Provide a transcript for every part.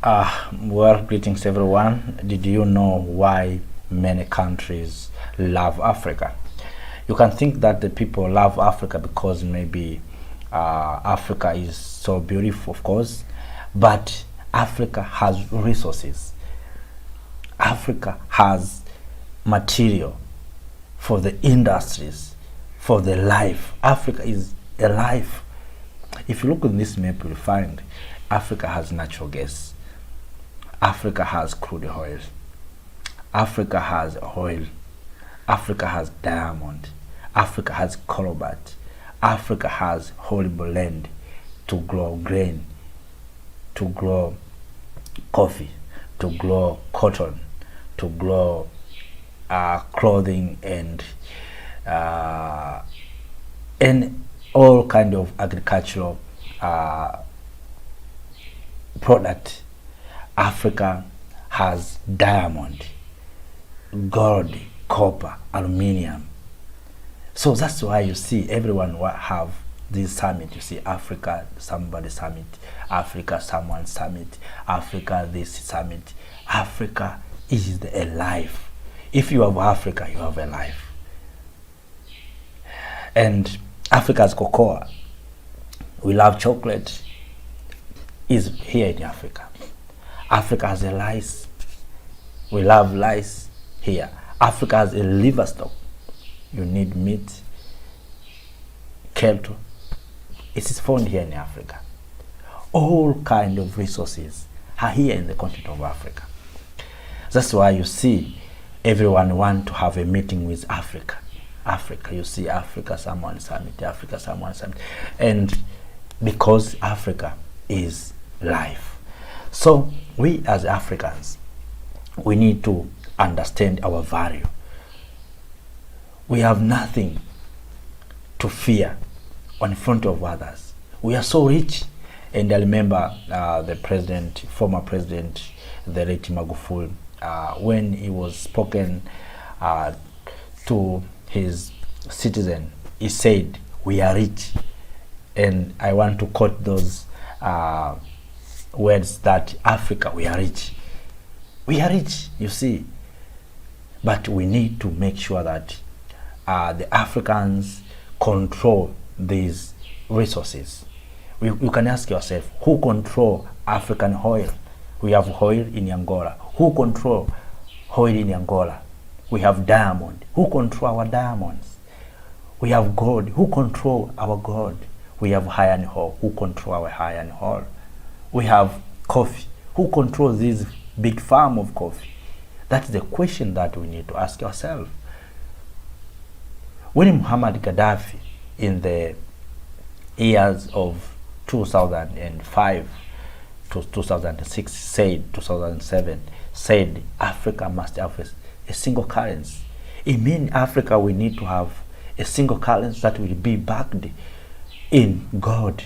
Well, greetings everyone. Did you know why many countries love Africa? You can think that the people love Africa because maybe Africa is so beautiful, of course, but Africa has resources. Africa has material for the industries, for the life. Africa is a life. If you look at this map, you'll find Africa has natural gas. Africa has crude oil. Africa has oil. Africa has diamond. Africa has cobalt. Africa has horrible land to grow grain, to grow coffee, to grow cotton, to grow clothing and all kind of agricultural product. Africa has diamond, gold, copper, aluminium. So that's why you see everyone have this summit. You see Africa somebody summit, Africa someone summit, Africa this summit. Africa is a life. If you have Africa, you have a life. And Africa's cocoa, we love chocolate, is here in Africa. Africa has a rice. We love rice here. Africa has a livestock. You need meat, cattle. It is found here in Africa. All kind of resources are here in the continent of Africa. That's why you see everyone want to have a meeting with Africa. Africa, you see Africa, someone summit, Africa, someone summit. And because Africa is life. So we as Africans, we need to understand our value. We have nothing to fear in front of others. We are so rich. And I remember the president, former president, the late Magufuli, when he was spoken to his citizen, he said, "We are rich." And I want to quote those words, that Africa, we are rich. We are rich, you see. But we need to make sure that the Africans control these resources. You can ask yourself, who control African oil? We have oil in Angola. Who control oil in Angola? We have diamond. Who control our diamonds? We have gold. Who control our gold? We have iron ore. Who control our iron ore? We have coffee. Who controls this big farm of coffee? That's the question that we need to ask ourselves. When Muhammad Gaddafi, in the years of 2005 to 2006, 2007, said Africa must have a single currency. It means Africa, we need to have a single currency that will be backed in gold,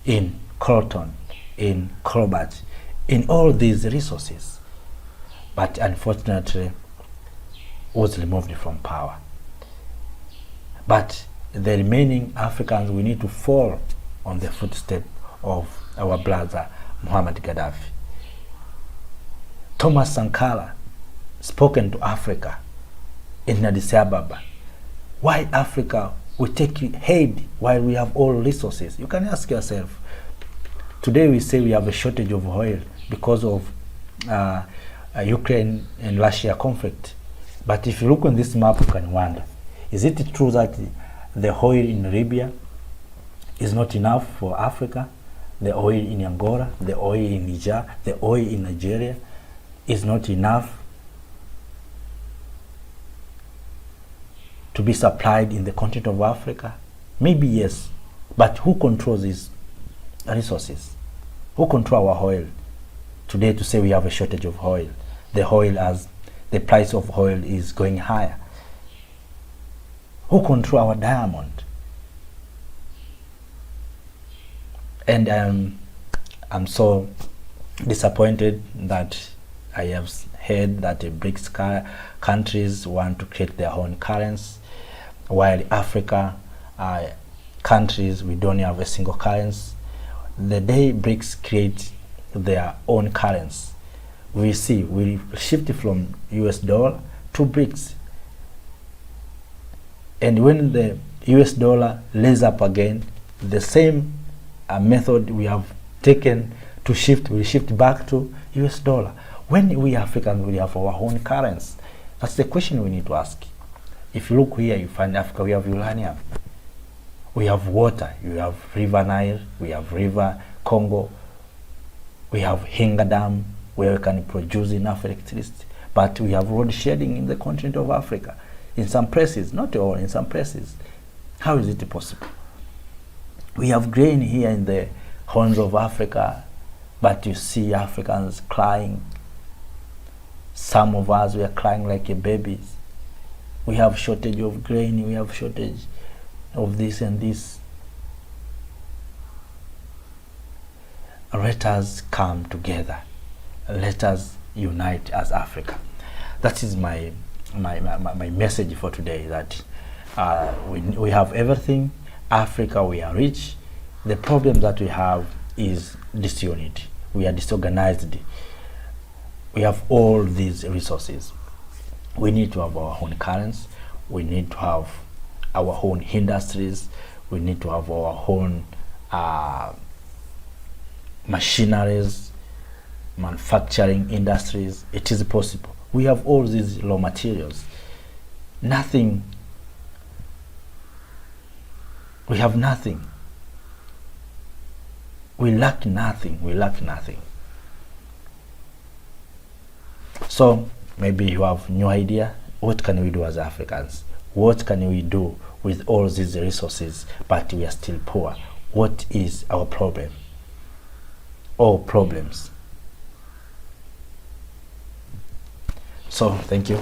in cotton, in cobalt, in all these resources. But unfortunately, was removed from power. But the remaining Africans, we need to fall on the footsteps of our brother Muhammad Gaddafi. Thomas Sankara spoken to Africa in Addis Ababa. Why Africa will take aid while we have all resources? You can ask yourself. Today we say we have a shortage of oil because of Ukraine and Russia conflict. But if you look on this map, you can wonder, is it true that the oil in Libya is not enough for Africa? The oil in Angola, the oil in Niger, the oil in Nigeria is not enough to be supplied in the continent of Africa? Maybe yes, but who controls these resources? Who control our oil? Today to say we have a shortage of oil. The oil, as the price of oil is going higher. Who control our diamond? And I'm so disappointed that I have heard that the BRICS countries want to create their own currency, while Africa countries, we don't have a single currency. The day BRICS create their own currency. We see we shift from US dollar to BRICS. And when the US dollar lays up again, the same method we have taken to shift, we shift back to US dollar. When we Africans, we have our own currency. That's the question we need to ask. If you look here, you find Africa, we have uranium, we have water, you have River Nile, we have River Congo, we have Henga Dam, where we can produce enough electricity. But we have road shedding in the continent of Africa. In some places, not all, in some places. How is it possible? We have grain here in the horns of Africa, but you see Africans crying. Some of us, we are crying like babies. We have shortage of grain, we have shortage of this and this. Let us come together. Let us unite as Africa. That is my message for today, that we have everything. Africa, we are rich. The problem that we have is disunity. We are disorganized. We have all these resources. We need to have our own currency. We need to have our own industries. We need to have our own machineries, manufacturing industries. It is possible. We have all these raw materials. Nothing. We have nothing. We lack nothing. We lack nothing. So maybe you have no idea, what can we do as Africans? What can we do with all these resources, but we are still poor? What is our problem? All problems. So thank you.